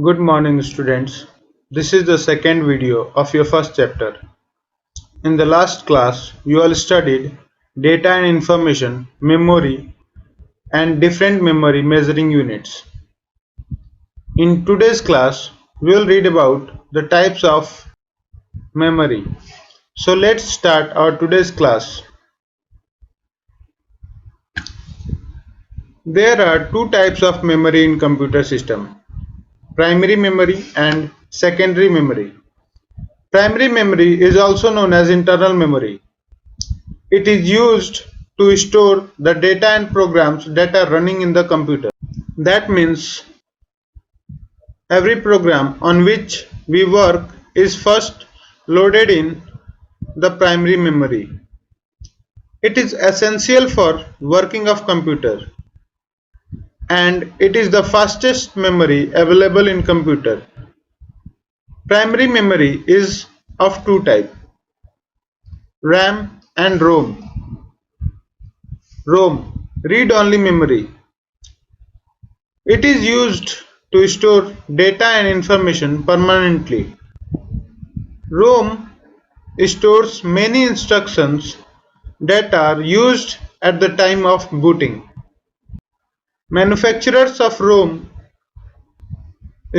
Good morning, students. This is the second video of your first chapter. In the last class, you all studied data and information, memory, and different memory measuring units. In today's class, we will read about the types of memory. So let's start our today's class. There are two types of memory in computer system: primary memory and secondary memory. Primary memory is also known as internal memory. It is used to store the data and programs that are running in the computer. That means every program on which we work is first loaded in the primary memory. It is essential for working of computer, and it is the fastest memory available in computer. Primary memory is of two types: RAM and ROM. ROM, read-only memory. It is used to store data and information permanently. ROM stores many instructions that are used at the time of booting. Manufacturers of ROM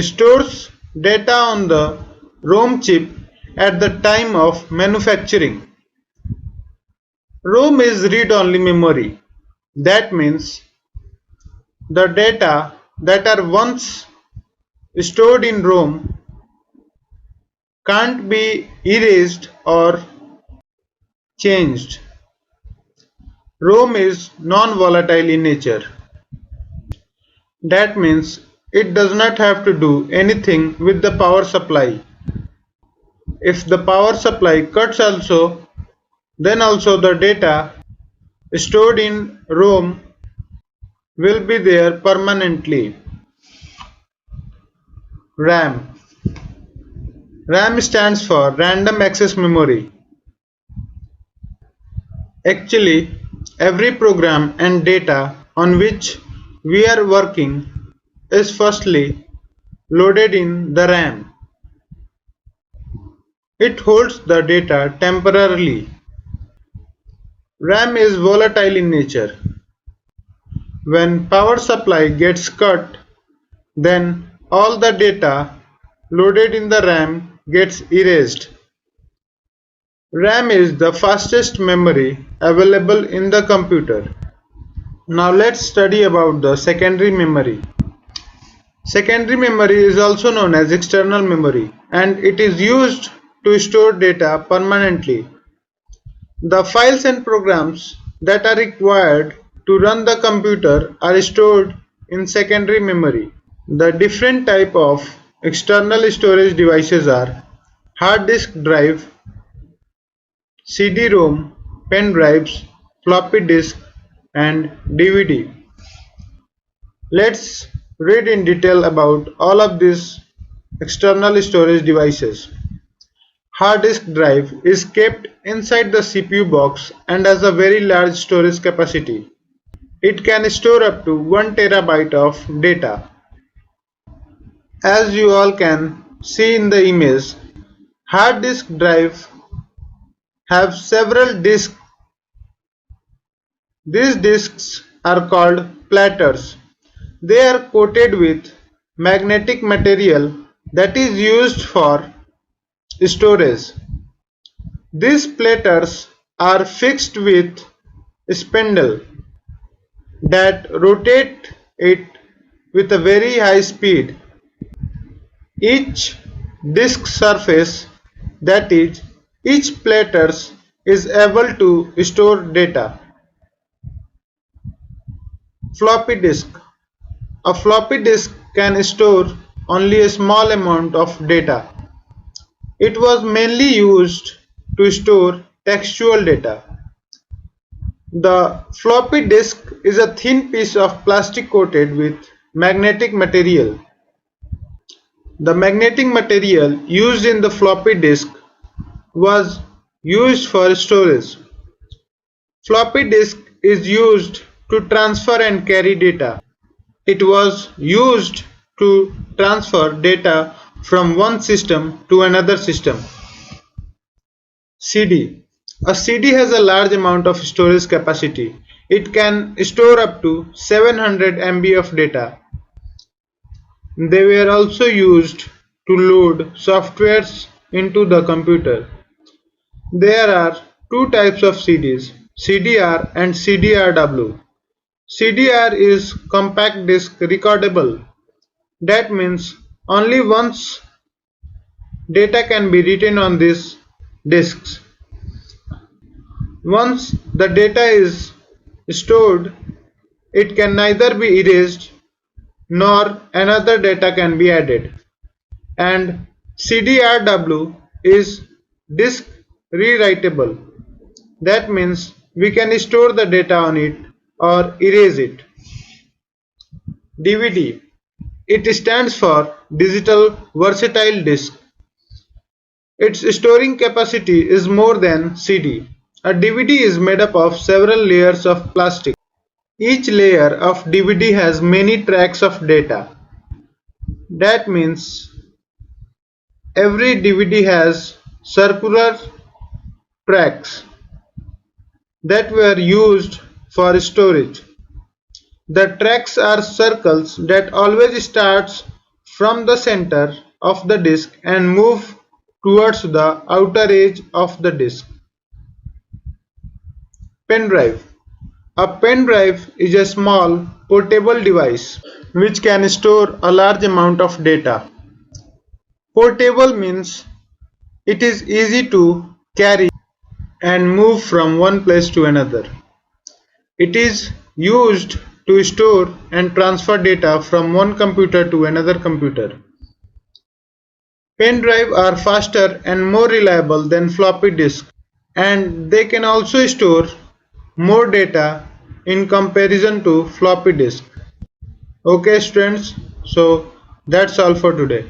stores data on the ROM chip at the time of manufacturing. ROM is read-only memory. That means the data that are once stored in ROM can't be erased or changed. ROM is non-volatile in nature. That means it does not have to do anything with the power supply. If the power supply cuts then also the data stored in ROM will be there permanently. RAM. RAM stands for Random Access Memory. Actually, every program and data on which we are working is firstly loaded in the RAM. It holds the data temporarily. RAM is volatile in nature. When power supply gets cut, then all the data loaded in the RAM gets erased. RAM is the fastest memory available in the computer. Now let's study about the secondary memory. Secondary memory is also known as external memory, and it is used to store data permanently. The files and programs that are required to run the computer are stored in secondary memory. The different type of external storage devices are hard disk drive, CD-ROM, pen drives, floppy disk, and DVD. Let's read in detail about all of these external storage devices. Hard disk drive is kept inside the CPU box and has a very large storage capacity. It can store up to 1 terabyte of data. As you all can see in the image, hard disk drive have several disks. These disks are called platters. They are coated with magnetic material that is used for storage. These platters are fixed with spindle that rotate it with a very high speed. Each disk surface, that is, each platters is able to store data. Floppy disk. A floppy disk can store only a small amount of data. It was mainly used to store textual data. The floppy disk is a thin piece of plastic coated with magnetic material. The magnetic material used in the floppy disk was used for storage. Floppy disk is used to transfer and carry data. It was used to transfer data from one system to another system. CD. A CD has a large amount of storage capacity. It can store up to 700 MB of data. They were also used to load softwares into the computer. There are two types of CDs, CDR and CDRW. CDR is compact disc recordable. That means only once data can be written on these disks. Once the data is stored, it can neither be erased nor another data can be added. And CDRW is disk rewritable. That means we can store the data on it or erase it. DVD. It stands for Digital Versatile Disk. Its storing capacity is more than CD. A DVD is made up of several layers of plastic. Each layer of DVD has many tracks of data. That means every DVD has circular tracks that were used for storage. The tracks are circles that always starts from the center of the disk and move towards the outer edge of the disk. Pen drive. A pen drive is a small portable device which can store a large amount of data. Portable means it is easy to carry and move from one place to another. It is used to store and transfer data from one computer to another computer. Pen drives are faster and more reliable than floppy disks, and they can also store more data in comparison to floppy disk. Okay students, so that's all for today.